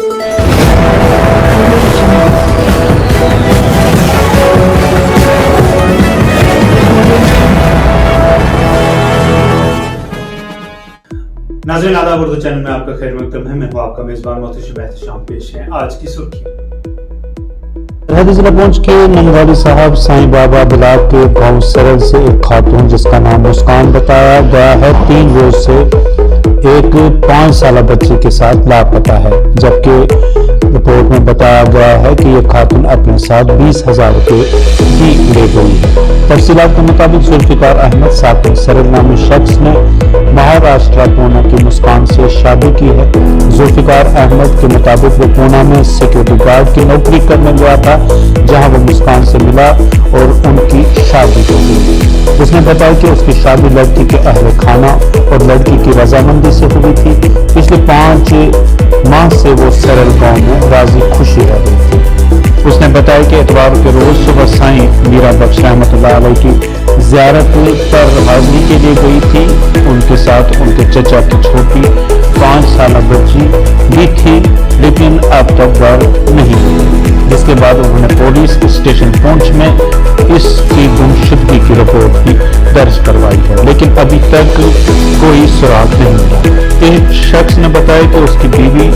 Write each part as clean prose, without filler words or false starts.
नाज़रीन आदाब, उर्दू चैनल में आपका खैर मकदम है। मैं हूँ आपका मेजबान मोहतशिम एहतशाम। पेश है आज की सुर्खी। सरहदी जिला पुंछ के नंगाली साहब साईं बाबा ब्लॉक के गांव सरल से एक खातून जिसका नाम मुस्कान बताया गया है 3 रोज से एक 5 साल बच्चे के साथ लापता है, जबकि रिपोर्ट में बताया गया है कि ये खातून अपने साथ 20,000 रुपये भी ले गई है। तफसीलात के मुताबिक जुल्फिकार अहमद साकिब सरल नामी शख्स ने महाराष्ट्र पूना की मुस्कान से शादी की है। जुल्फिकार अहमद के मुताबिक वो पूना में सिक्योरिटी गार्ड की नौकरी करने गया था, जहां वो मुस्कान से मिला और उनकी शादी हो गई। उसने बताया कि उसकी शादी लड़की के अहले खाना और लड़की की रजामंदी से हुई थी। पिछले 5 माह से वो सरल गांव में राजी खुशी रह रही थी। उसने बताया कि इतवार के रोज सुबह साईं मीरा बख्श रहमतुल्लाह अलैह की ज़ियारत पर हाजिरी के लिए गई थी। उनके साथ उनके चचा की छोटी 5 साल बच्ची भी थी, लेकिन अब तक घर नहीं हुई, जिसके बाद उन्होंने पुलिस स्टेशन पुंछ में इसकी गुमशुदगी की रिपोर्ट भी दर्ज करवाई है, लेकिन अभी तक कोई सुराग नहीं मिला। एक शख्स ने बताया कि उसकी बीवी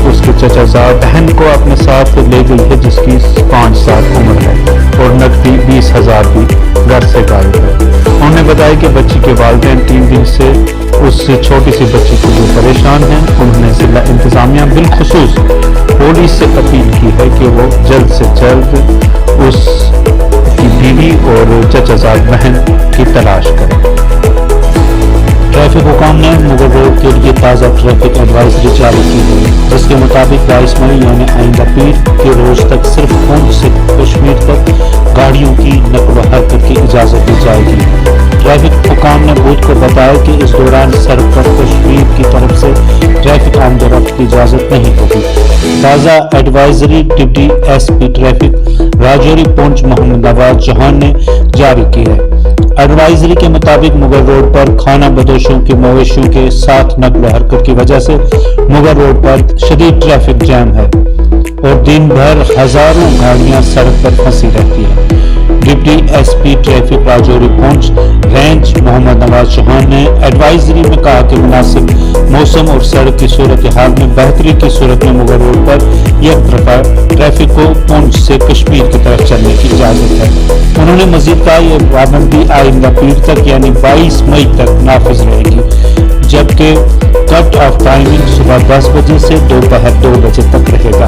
उसके चचाजाद बहन को अपने साथ ले गई है, जिसकी 5 साल उम्र है, और नकदी 20,000 भी घर से गायब है। उन्होंने बताया कि बच्ची के वालिदैन 3 दिन से उस छोटी सी बच्ची के लिए परेशान हैं। उन्होंने जिला इंतजामिया बिलखुसूस पुलिस से अपील की है कि वो जल्द से जल्द उसकी बीवी और चचाजाद बहन की तलाश करें। ट्रैफिक हुकाम ने मुगल रोड के लिए ताज़ा ट्रैफिक एडवाइजरी जारी की है, जिसके मुताबिक 22 मई यानी आइंदा पीर के रोज तक सिर्फ पुंछ से कश्मीर तक गाड़ियों की नकल व हरकत की इजाज़त दी जाएगी। ट्रैफिक हुकाम ने बुध को बताया कि इस दौरान सड़क पर कश्मीर की तरफ से ट्रैफिक आमद-ओ-रफ्त की इजाज़त नहीं होगी। ताज़ा advisory deputy SP traffic Rajouri Poonch Mohammad Nawaz Jahan ने जारी की है। एडवाइजरी के मुताबिक मुगल रोड पर खाना बदोशों के मवेशियों के साथ नकल हरकत की वजह से मुगल रोड पर शदीद ट्रैफिक जैम है और दिन भर हजारों गाड़ियां सड़क पर फंसी रहती हैं। Deputy SP traffic Rajouri Poonch range Mohammad Nawaz Jahan ने एडवाइजरी में कहा कि मुनासिब मौसम और सड़क की सूरत हाल में बेहतरी की सूरत में मुगल रोड पर एक तरफा ट्रैफिक को पुंछ से कश्मीर की तरफ चलने की इजाजत है। उन्होंने मजीद कहा यह पाबंदी आइंदा पीर तक यानी 22 मई तक नाफिज रहेगी, जबकि कट ऑफ टाइमिंग सुबह 10 बजे से दोपहर 2 बजे तक रहेगा।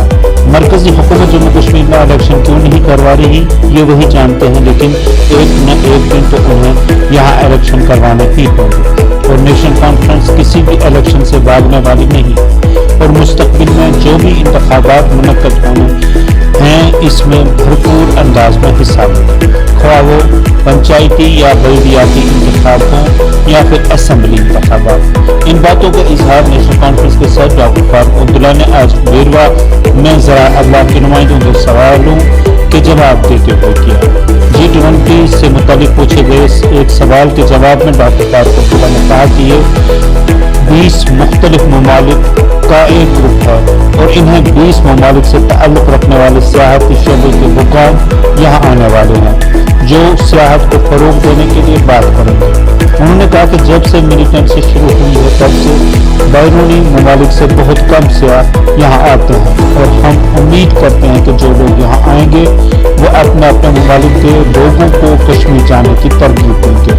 मरकजी हुकूमत जम्मू कश्मीर में इलेक्शन क्यों नहीं करवा रही, ये वही जानते हैं, लेकिन एक न एक दिन तो उन्हें यहाँ इलेक्शन करवाने ही होंगे। और नेशनल कॉन्फ्रेंस किसी भी इलेक्शन से भागने वाली नहीं और मुस्तकबिल में जो भी इंतखाबात मुनक्कद होने हैं इसमें भरपूर अंदाज में हिस्सा लें, ख्वाह वो पंचायती या बल्दियाती इंतखाब हों या फिर असेंबली इंतखाबात। इन बातों का इजहार नेशनल कॉन्फ्रेंस के सदर डॉक्टर फारूक अब्दुल्ला ने आज बेरवा में ज़रा अल्लाह के नुमाइंदों के सवालों के जवाब देते हुए किया। G20 से मुताबिक पूछे गए एक सवाल के जवाब में डॉक्टर फारूक अब्दुल्ला ने कहा कि ये 20 मुख्तलिफ ममालिक का एक ग्रुप है और इन्हें 20 ममालिक से ताल्लुक़ रखने वाले सियाहती शोबे के हुक्काम यहाँ आने वाले हैं, जो सियाहत को फरोग देने के लिए बात करेंगे। उन्होंने कहा कि जब से मिलिटेंसी शुरू हुई है तब से बैरूनी ममालिक से बहुत कम सियाह यहाँ आते हैं और हम उम्मीद करते हैं कि जो लोग यहाँ आएंगे वो अपने अपने ममालिक के लोगों को कश्मीर जाने की तरगीब देंगे।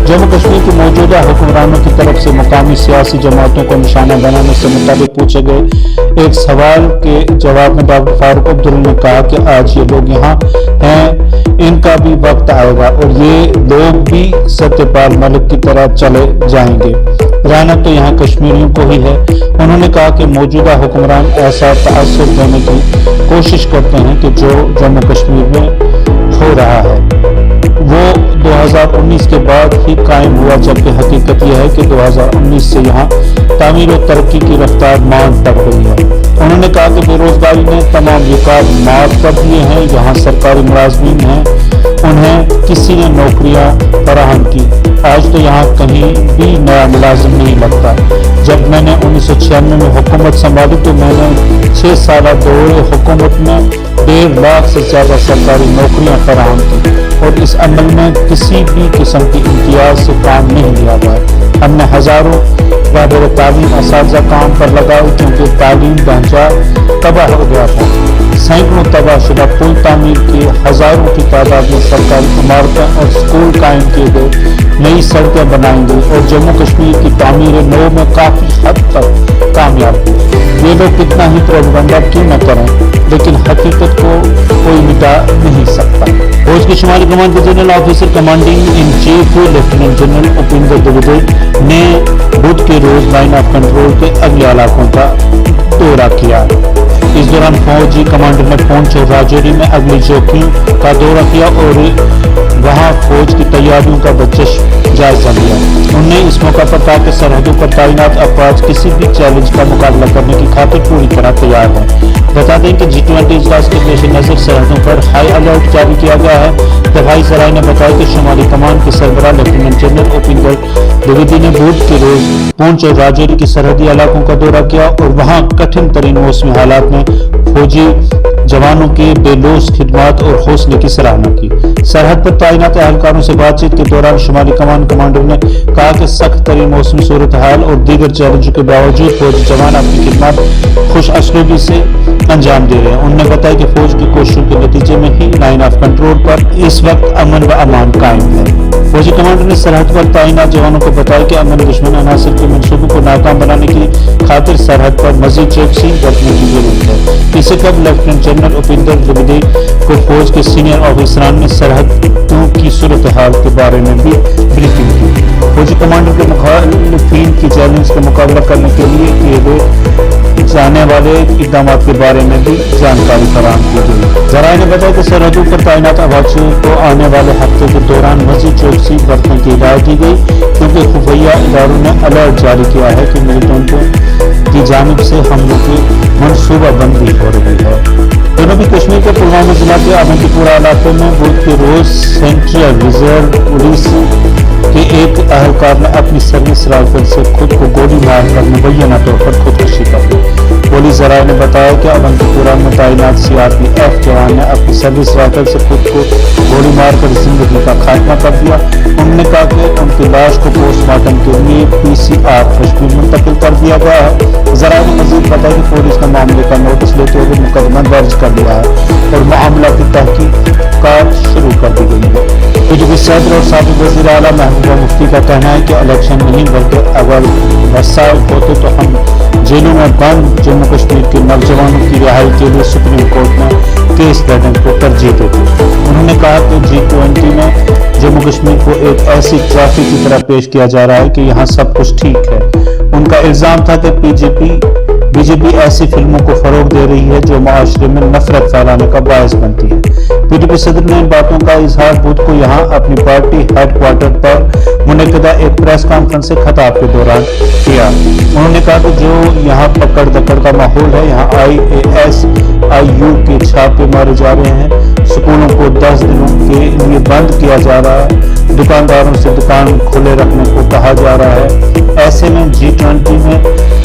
जम्मू कश्मीर के मौजूदा हुक्मरानों की तरफ से मुकामी सियासी जमातों को निशाना बनाने से मुताबिक पूछे गए एक सवाल के जवाब में डॉक्टर फारूक अब्दुल्ला ने कहा कि आज ये लोग यहाँ हैं, इनका भी वक्त आएगा और ये लोग भी सत्यपाल मलिक की तरह चले जाएंगे। रहना तो यहाँ कश्मीरियों को ही है। उन्होंने कहा कि मौजूदा हुक्मरान ऐसा तासुर देने की कोशिश करते हैं कि जो जम्मू कश्मीर में हो रहा है वो 2019 के बाद ही कायम हुआ, जबकि हकीकत यह है कि 2019 से यहाँ तामीर और तरक्की की रफ्तार मांग बढ़ गई है। उन्होंने कहा कि बेरोजगारी ने तमाम रिकॉर्ड माफ कर दिए हैं। यहाँ सरकारी मुलाजमीन हैं, उन्हें किसी ने नौकरियां फराहम की آج تو یہاں کہیں بھی نیا ملازم نہیں لگتا۔ جب میں نے 1996 میں حکومت سنبھالی تو میں نے 6 سالہ دور حکومت میں 1.5 لاکھ سے زیادہ سرکاری نوکریاں فراہم کی اور اس عمل میں کسی بھی قسم کی امتیاز سے کام نہیں لیا گیا۔ ہم نے ہزاروں قابل تعلیم اساتذہ کام پر لگائے کیونکہ تعلیم ڈھانچہ تباہ ہو گیا تھا۔ سینکڑوں تباہ شدہ پل تعمیر کیے، ہزاروں کی تعداد میں سرکاری عمارتیں اور اسکول قائم کیے گئے، نئی سڑکیں بنائی گئی اور جموں کشمیر کی تعمیر نو میں کافی حد تک کامیاب ہوئی۔ یہ لوگ کتنا ہی پروپیگنڈا کیوں نہ کریں لیکن حقیقت کو کوئی مٹا نہیں سکتا۔ فوج کے شمالی کمان کے general officer commanding in chief lieutenant general Upendra Dwivedi نے بدھ کے روز لائن آف کنٹرول کے اگلے علاقوں کا دورہ کیا۔ اس دوران فوجی کمانڈر نے پونچھ اور راجوری میں اگلی چوکیوں کا دورہ کیا اور وہاں فوج کی تیاریوں کا جائزہ لیا۔ انہوں نے اس موقع پر کہا کہ سرحدوں پر تعینات افواج کسی بھی چیلنج کا مقابلہ کرنے کی خاطر پوری طرح تیار ہیں۔ بتا دیں کہ G20 اجلاس کے پیش نظر سرحدوں پر ہائی الرٹ جاری کیا گیا ہے۔ دفاعی ذرائع نے بتایا کہ شمالی کمان کے سربراہ لیفٹیننٹ جنرل اپیندر دویدے نے بدھ کے روز پونچھ اور راجوری کے سرحدی علاقوں کا دورہ کیا اور وہاں کٹھن ترین موسمی حالات میں فوجی جوانوں کی بے لوث خدمات اور حوصلے کی سراہنا کی۔ سرحد پر تعینات اہلکاروں سے بات چیت کے دوران شمالی کمان کمانڈر نے کہا کہ سخت ترین موسمی صورتحال اور دیگر چیلنجوں کے باوجود فوجی جوان اپنی خدمات خوش اسلوبی سے انجام دے رہے ہیں۔ انہوں نے بتایا کہ فوج کی کوششوں کے نتیجے میں ہی لائن آف کنٹرول پر اس وقت امن و امان قائم ہے۔ فوجی کمانڈر نے سرحد پر تعینات جوانوں کو بتایا کہ امن دشمن عناصر کے منصوبوں کو ناکام بنانے کی خاطر سرحد پر مزید چوکسی برتنے کی ضرورت ہے۔ اس سے قبل لیفٹیننٹ جنرل اپیندر دویدے کو فوج کے سینئر آفیسران نے سرحدوں کی صورتحال کے بارے میں بھی بریفنگ کی۔ فوجی کمانڈر کے مخالفین کی چیلنج کا مقابلہ کرنے کے لیے کیے گئے جانے والے اقدامات کے بارے میں بھی جانکاری فراہم کی گئی۔ ذرائع نے بتایا کہ سرحدوں پر تعینات افواج کو آنے والے ہفتے کے دوران مزید چوکسی برتنے کی ہدایت دی گئی کیونکہ خفیہ اداروں نے الرٹ جاری کیا ہے کہ ملیٹنٹوں کی جانب سے حملوں کی منصوبہ بندی ہو رہی ہے۔ جنوبی کشمیر کے پلوامہ ضلع کے اونتی پورہ علاقے میں بدھ کے روز سینٹرل ریزرو پولیس کے ایک اہلکار نے اپنی سروس رائفل سے خود کو گولی مار کر مبینہ طور پر خودکشی کر لی۔ پولیس ذرائع نے بتایا کہ اونتی پورہ میں تعینات CRPF جوان نے اپنی سروس رائفل سے خود کو گولی مار کر زندگی کا خاتمہ کر دیا۔ انہوں نے کہا کہ ان کی لاش کو پوسٹ مارٹم کے لیے PCR کشمیر منتقل کر دیا گیا ہے۔ ذرائع نے مزید بتایا کہ پولیس نے معاملے کا نوٹس لیتے ہوئے مقدمہ درج کر لیا ہے اور معاملہ کی تحقیقات شروع کر دی گئی ہے۔ BJP صدر اور سابق وزیر اعلیٰ محبوبہ مفتی کا کہنا ہے کہ الیکشن نہیں بلکہ اگر وسائل ہوتے تو ہم جیلوں میں بند جموں کشمیر کے نوجوانوں کی رہائی کے لیے سپریم کورٹ میں کیس لڑنے کو ترجیح دیتے۔ انہوں نے کہا کہ G20 میں جموں کشمیر کو ایک ایسی ٹرافی کی طرح پیش کیا جا رہا ہے کہ یہاں سب کچھ ٹھیک ہے۔ ان کا الزام تھا کہ بی جے پی ایسی فلموں کو فروغ دے رہی ہے جو معاشرے میں نفرت پھیلانے کا باعث بنتی ہے۔ PDP صدر نے ان باتوں کا اظہار بدھ کو یہاں اپنی پارٹی ہیڈ کوارٹر پر منعقدہ ایک پریس کانفرنس سے خطاب کے دوران کیا۔ انہوں نے کہا کہ جو یہاں پکڑ دکڑ کا ماحول ہے، یہاں IASIU کے چھاپے مارے جا رہے ہیں، سکولوں کو 10 دنوں کے لیے بند کیا جا رہا ہے، دکانداروں سے دکان کھلے رکھنے کو کہا جا رہا ہے۔ ایسے میں G20 میں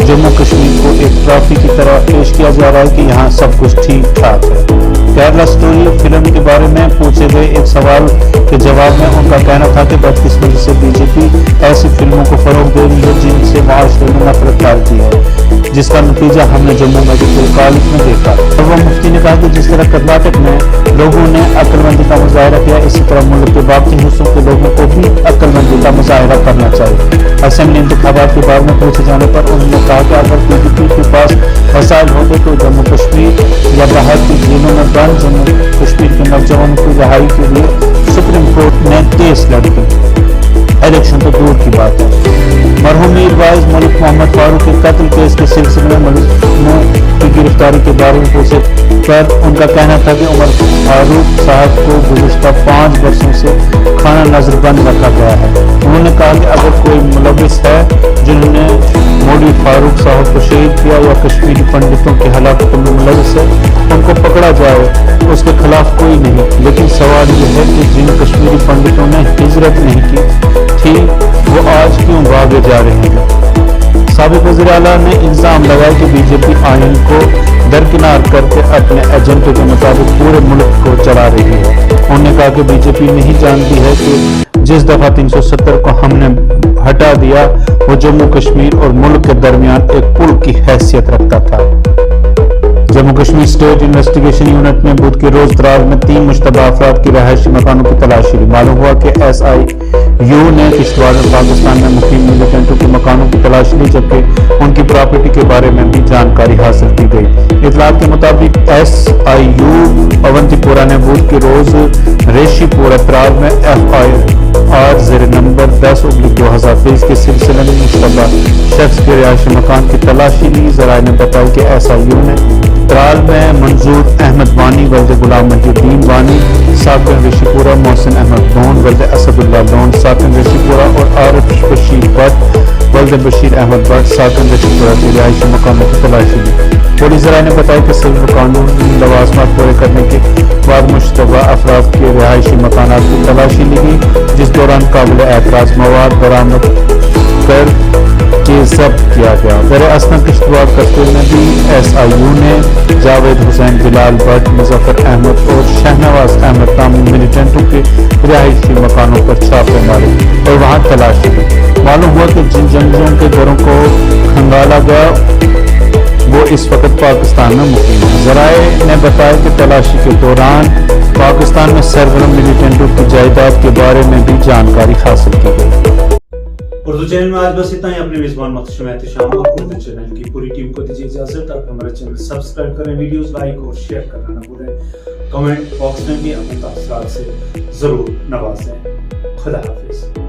جموں کشمیر کو ایک ٹرافی کی طرح پیش کیا جا رہا ہے کہ یہاں سب کچھ ٹھیک ٹھاک ہے۔ کیرلا سٹوری فلم کے بارے میں پوچھے گئے ایک سوال کے جواب میں ان کا کہنا تھا کہ بدقسمتی سے BJP ایسی فلموں کو فروغ دے رہی ہے جن سے معاشرے میں نفرت پھیلتی ہے، جس کا نتیجہ ہم نے جموں میڈیکل کالج میں دیکھا۔ اور وہ مفتی نے کہا کہ جس طرح کرناٹک میں لوگوں نے عقل مندی کا مظاہرہ کیا، اسی طرح ملک کے باقی حصوں کے لوگوں کو بھی عقل مندی کا مظاہرہ کرنا چاہیے۔ اسمبلی انتخابات کے بارے میں پوچھے جانے پر انہوں نے کہا کہ اگر BJP کے پاس وسائل ہوتے تو جموں کشمیر یا باہر کی جیلوں میں بند جموں کشمیر کے نوجوانوں کی رہائی کے لیے سپریم کورٹ نے کیس لڑ دی۔ الیکشن تو دور کی بات ہے۔ مرحوم میر وائز ملک محمد فاروق کے قتل کیس کے سلسلے میں ملزموں کی گرفتاری کے بارے میں پوچھے پر ان کا کہنا تھا کہ عمر فاروق صاحب کو گزشتہ 5 برسوں سے خانہ نظر بند رکھا گیا ہے۔ انہوں نے کہا کہ اگر کوئی ملوث ہے جنہوں نے مودی فاروق صاحب کو شہید کیا یا کشمیری پنڈتوں کی ہلاکت میں ملوث ہے ان کو پکڑا جائے، اس کے خلاف کوئی نہیں، لیکن سوال یہ ہے کہ جن کشمیری پنڈتوں نے ہجرت نہیں کی، थी वो आज क्यों भागे जा रहे हैं। साबिक वज़ीर आला ने इल्ज़ाम लगाया कि बीजेपी आइन को दरकिनार करके अपने एजेंडे के मुताबिक पूरे मुल्क को चला रही है। उन्होंने कहा कि बीजेपी नहीं जानती है कि जिस दफ़ा 370 को हमने हटा दिया वो जम्मू कश्मीर और मुल्क के दरमियान एक पुल की हैसियत रखता था। Jammu Kashmir state investigation unit ने बुध के रोज त्राल में 3 मुश्तबा अफराद की रहायशी मकानों की तलाशी ली। मालूम हुआ कि SIU ने किश्तवाड़ में पाकिस्तान में मुकीम मिलिटेंटों के मकानों की तलाशी ली, जबकि उनकी प्रॉपर्टी के बारे में भी जानकारी हासिल की गई। इतलात के मुताबिक SIU अवंतीपुरा ने बुध के रोज रेशीपुरा त्राल में FIR ज़ेर नंबर 10/2023 के सिलसिले में मुश्तबा शख्स के रिहायशी मकान की तलाशी ली। ज़राए ने बताया कि SIU ने त्राल में मंजूर अहमद वानी वल्द गुलाम मुहीउद्दीन वानी साकिन रेशीपुरा, मोहसिन अहमद लोन वल्द असदुल्ला लोन साकिन रेशीपुरा और आरिफ बशीर भट्ट वल्द बशीर अहमद भट्ट साकिन रेशीपुरा के रिहायशी मकानों की तलाशी ली। पुलिस ज़राए ने बताया कि सभी कानूनी लवाजमात पूरे करने के बाद मुश्तबा अफराद के रिहायशी मकानात की तलाशी ली गई, जिस दौरान काबिल एतराज़ मवाद बरामद कर के जब्त किया गया। दर असलन किश्तवाड़ कस्बे में भी SIU ने जावेद हुसैन, बिलाल भट्ट, मुजफ्फर अहमद और शहनवाज अहमद नामी मिलिटेंटों के रिहायशी मकानों पर छापे मारे और वहां तलाशी ली। मालूम हुआ कि जिन जंगलों के घरों को खंगाला गया वो इस वक्त पाकिस्तान में मुकीम है। ज़राए ने बताया कि तलाशी के दौरान पाकिस्तान में सरगर्म मिलिटेंटों की जायदाद के बारे में भी जानकारी हासिल की गई। उर्दू चैनल में आज बस इतना ही। अपने मेजबान मोहतशिम एहतिशाम और उर्दू चैनल की पूरी टीम को दीजिए इजाजत। आप हमारे चैनल सब्सक्राइब करें, वीडियोस लाइक और शेयर करना न भूलें। कमेंट बॉक्स में भी अपने तासुरात से जरूर नवाजें। खुदा हाफिज।